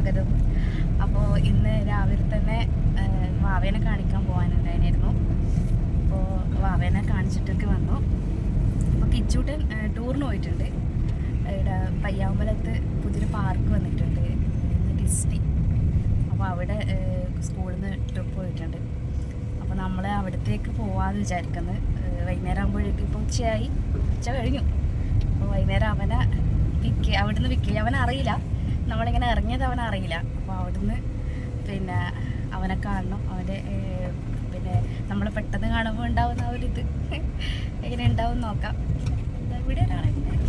സ്വാഗതം. അപ്പോൾ ഇന്ന് രാവിലെ തന്നെ വാവേനെ കാണിക്കാൻ പോകാനുണ്ടായിരുന്നു. അപ്പോൾ വാവേനെ കാണിച്ചിട്ടൊക്കെ വന്നു. അപ്പോൾ കിച്ചൂട്ടൻ ടൂറിന് പോയിട്ടുണ്ട്. ഇവിടെ പയ്യാമ്പലത്ത് പുതിയൊരു പാർക്ക് വന്നിട്ടുണ്ട്, ഡിസ്നി. അപ്പോൾ അവിടെ സ്കൂളിൽ നിന്ന് ട്രിപ്പ് പോയിട്ടുണ്ട്. അപ്പോൾ നമ്മൾ അവിടത്തേക്ക് പോകാമെന്ന് വിചാരിക്കുന്നത്. വൈകുന്നേരം ആകുമ്പോഴേക്കും ഇപ്പോൾ ഉച്ച കഴിഞ്ഞു. അപ്പോൾ വൈകുന്നേരം അവനെ അവിടുന്ന് പിക്ക് ചെയ്യും. അവനറിയില്ല, നമ്മളിങ്ങനെ ഇറങ്ങിയത് അവനറിയില്ല. അപ്പോൾ അവിടുന്ന് പിന്നെ അവനെ കാണണം. അവൻ്റെ പിന്നെ നമ്മൾ പെട്ടെന്ന് കാണുമ്പോൾ ഉണ്ടാവുന്ന ആ ഒരിത് എങ്ങനെ ഉണ്ടാവും നോക്കാം. ഇവിടെ ഒരാളെങ്ങനെ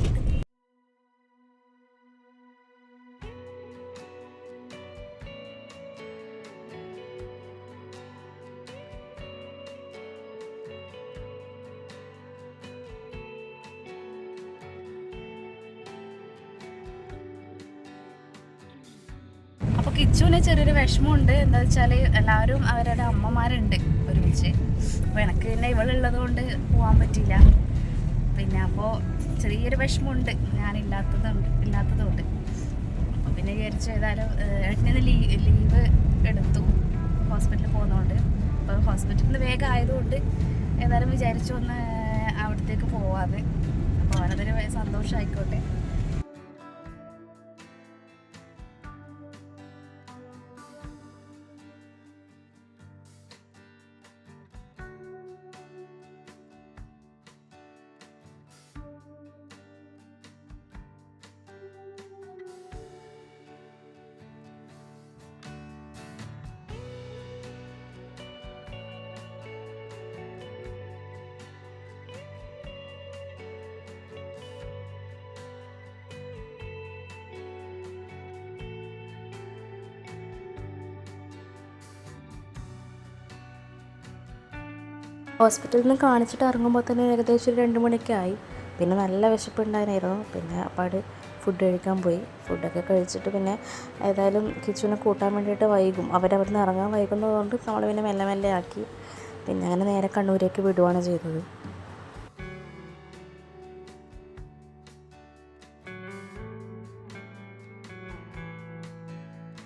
അപ്പോൾ കിച്ചുവിന് ചെറിയൊരു വിഷമമുണ്ട്. എന്താ വെച്ചാൽ എല്ലാവരും അവരുടെ അമ്മമാരുണ്ട് ഒരുമിച്ച്. അപ്പോൾ എനിക്ക് പിന്നെ ഇവളുള്ളത് കൊണ്ട് പോകാൻ പറ്റില്ല. പിന്നെ അപ്പോൾ ചെറിയൊരു വിഷമമുണ്ട് ഇല്ലാത്തതുകൊണ്ട്. അപ്പോൾ പിന്നെ വിചാരിച്ചു ഏതായാലും ഏട്ടനിന്ന് ലീവ് എടുത്തു ഹോസ്പിറ്റലിൽ പോകുന്നതുകൊണ്ട്. അപ്പോൾ ഹോസ്പിറ്റലിൽ നിന്ന് വേഗം ആയതുകൊണ്ട് ഏതായാലും വിചാരിച്ചു ഒന്ന് അവിടത്തേക്ക് പോവാതെ. അപ്പോൾ അവനതൊരു സന്തോഷമായിക്കോട്ടെ. ഹോസ്പിറ്റലിൽ നിന്ന് കാണിച്ചിട്ട് ഇറങ്ങുമ്പോൾ തന്നെ ഏകദേശം ഒരു 2 മണിയൊക്കെ ആയി. പിന്നെ നല്ല വിശപ്പുണ്ടായിരുന്നു. പിന്നെ അപ്പാട് ഫുഡ് കഴിക്കാൻ പോയി. ഫുഡൊക്കെ കഴിച്ചിട്ട് പിന്നെ ഏതായാലും കിച്ചുവിനെ കൂട്ടാൻ വേണ്ടിയിട്ട് വൈകും. അവരവിടുന്ന് ഇറങ്ങാൻ വൈകുന്നതുകൊണ്ട് നമ്മൾ പിന്നെ മെല്ലെ മെല്ലെ ആക്കി. പിന്നെ അങ്ങനെ നേരെ കണ്ണൂരേക്ക് വിടുകയാണ് ചെയ്തത്.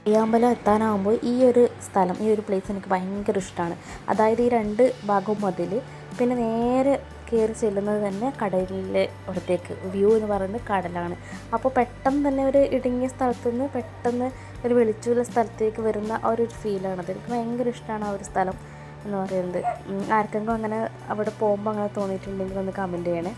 പയ്യാമ്പലം എത്താനാകുമ്പോൾ ഈ ഒരു പ്ലേസ് എനിക്ക് ഭയങ്കര ഇഷ്ടമാണ്. അതായത് ഈ 2 ഭാഗവും മതിൽ, പിന്നെ നേരെ കയറി ചെല്ലുന്നത് തന്നെ കടലിലെ അടുത്തേക്ക്. വ്യൂ എന്ന് പറയുന്നത് കടലാണ്. അപ്പോൾ പെട്ടെന്ന് തന്നെ ഒരു ഇടുങ്ങിയ സ്ഥലത്തു നിന്ന് പെട്ടെന്ന് ഒരു വെളിച്ചുള്ള സ്ഥലത്തേക്ക് വരുന്ന ആ ഒരു ഫീലാണത്. എനിക്ക് ഭയങ്കര ഇഷ്ടമാണ് ആ ഒരു സ്ഥലം എന്ന് പറയുന്നത്. ആർക്കെങ്കിലും അങ്ങനെ അവിടെ പോകുമ്പോൾ അങ്ങനെ തോന്നിയിട്ടുണ്ടെങ്കിൽ ഒന്ന് കമൻറ്റ് ചെയ്യണേ.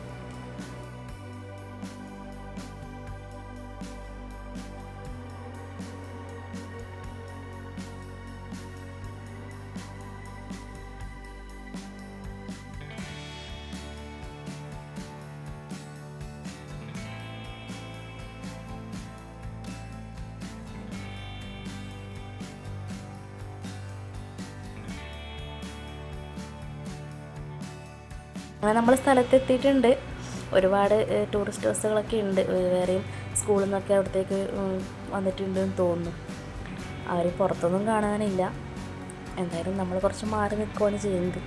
അങ്ങനെ നമ്മൾ സ്ഥലത്തെത്തിയിട്ടുണ്ട്. ഒരുപാട് ടൂറിസ്റ്റ് ബസ്സുകളൊക്കെ ഉണ്ട്. വേറെയും സ്കൂളിൽ നിന്നൊക്കെ അവിടത്തേക്ക് വന്നിട്ടുണ്ടെന്ന് തോന്നുന്നു. അവർ പുറത്തൊന്നും കാണാനില്ല. എന്തായാലും നമ്മൾ കുറച്ച് മാറി നിൽക്കുകയാണ് ചെയ്യുന്നത്.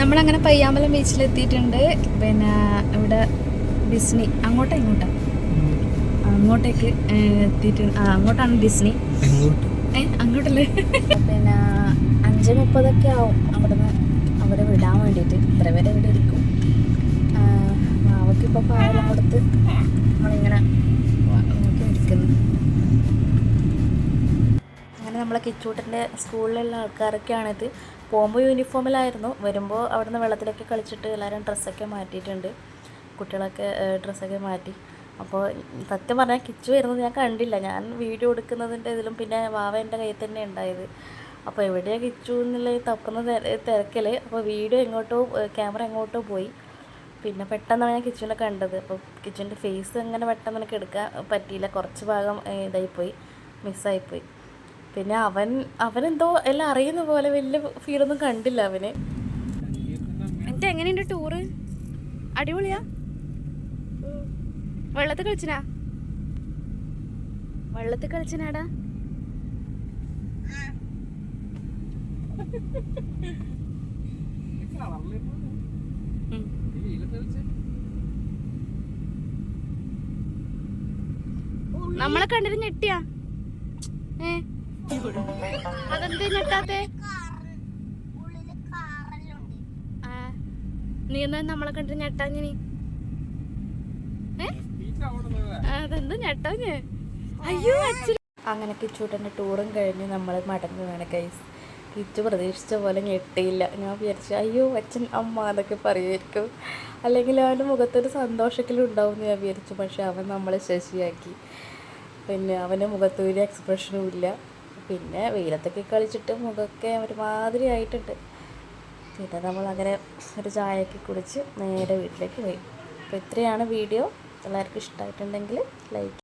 നമ്മളങ്ങനെ പയ്യാമ്പലം ബീച്ചിലെത്തിയിട്ടുണ്ട്. പിന്നെ ഇവിടെ ഡിസ്നി അങ്ങോട്ടേക്ക് എത്തിയിട്ടുണ്ട്. അങ്ങോട്ടാണ് ഡിസ്നി. അങ്ങോട്ടല്ലേ. പിന്നെ 5:30 ആവും അവിടെ വിടാൻ വേണ്ടിയിട്ട്. ഇത്ര വരെ ഇവിടെ ഇരിക്കും. അവൾക്കിപ്പോൾ പാലെല്ലാം കൊടുത്ത് നമ്മളിങ്ങനെ നോക്കി ഇരിക്കുന്നു. അങ്ങനെ നമ്മളെ കിച്ചൂട്ടൻ്റെ സ്കൂളിലുള്ള ആൾക്കാരൊക്കെയാണിത്. പോകുമ്പോൾ യൂണിഫോമിലായിരുന്നു. വരുമ്പോൾ അവിടെ നിന്ന് വെള്ളത്തിലൊക്കെ കളിച്ചിട്ട് എല്ലാവരും ഡ്രസ്സൊക്കെ മാറ്റിയിട്ടുണ്ട്. കുട്ടികളൊക്കെ ഡ്രസ്സൊക്കെ മാറ്റി. അപ്പോൾ സത്യം പറഞ്ഞാൽ കിച്ചു വരുന്നത് ഞാൻ കണ്ടില്ല. ഞാൻ വീഡിയോ എടുക്കുന്നതിൻ്റെ ഇതിലും പിന്നെ വാവ എൻ്റെ കയ്യിൽ തന്നെ ഉണ്ടായത്. അപ്പോൾ എവിടെയാണ് കിച്ചു എന്നുള്ള തപ്പുന്ന തിരക്കൽ. അപ്പോൾ ക്യാമറ എങ്ങോട്ടോ പോയി. പിന്നെ പെട്ടെന്നാണ് ഞാൻ കിച്ചുവിനെ കണ്ടത്. അപ്പോൾ കിച്ചുവിൻ്റെ ഫേസ് അങ്ങനെ പെട്ടെന്ന് എനിക്ക് എടുക്കാൻ പറ്റിയില്ല. കുറച്ച് ഭാഗം മിസ്സായിപ്പോയി. പിന്നെ അവനെന്തോ എല്ലാം അറിയുന്ന പോലെ വലിയ ഫീലൊന്നും കണ്ടില്ല അവന്. എന്നിട്ട് എങ്ങനെയുണ്ട് ടൂറ്? അടിപൊളിയാ? വെള്ളത്തിൽ കളിച്ചിനാടാ? നമ്മളെ കണ്ടിട്ട് ഞെട്ടിയാ? അതെന്താ ഞെട്ടാത്തെ? നീ എന്താ നമ്മളെ കണ്ടിട്ട് ഞെട്ടാഞ്ഞി? അതെന്താ ഞെട്ടാഞ്ഞ്? അയ്യോ അങ്ങനെ കിച്ചൂട്ടൻ്റെ ടൂറും കഴിഞ്ഞ് നമ്മൾ മടങ്ങുകയാണ് ഗൈസ്. കിച്ചു പ്രതീക്ഷിച്ച പോലെ ഞെട്ടിയില്ല. ഞാൻ വിചാരിച്ചു അയ്യോ അച്ഛൻ അമ്മ എന്നൊക്കെ പറയുമായിരിക്കും, അല്ലെങ്കിൽ അവൻ്റെ മുഖത്തൊരു സന്തോഷമെങ്കിലും ഉണ്ടാവും എന്ന് ഞാൻ വിചാരിച്ചു. പക്ഷെ അവൻ നമ്മളെ ശശിയാക്കി. പിന്നെ അവൻ്റെ മുഖത്തൊരു എക്സ്പ്രഷനും ഇല്ല. പിന്നെ വെയിലത്തൊക്കെ കളിച്ചിട്ട് മുഖമൊക്കെ ഒരുമാതിരി ആയിട്ടുണ്ട്. പിന്നെ നമ്മളങ്ങനെ ഒരു ചായയൊക്കെ കുടിച്ച് നേരെ വീട്ടിലേക്ക് പോയി. അപ്പോൾ ഇത്രയാണ് വീഡിയോ. എല്ലാവർക്കും ഇഷ്ടമായിട്ടുണ്ടെങ്കിൽ ലൈക്ക്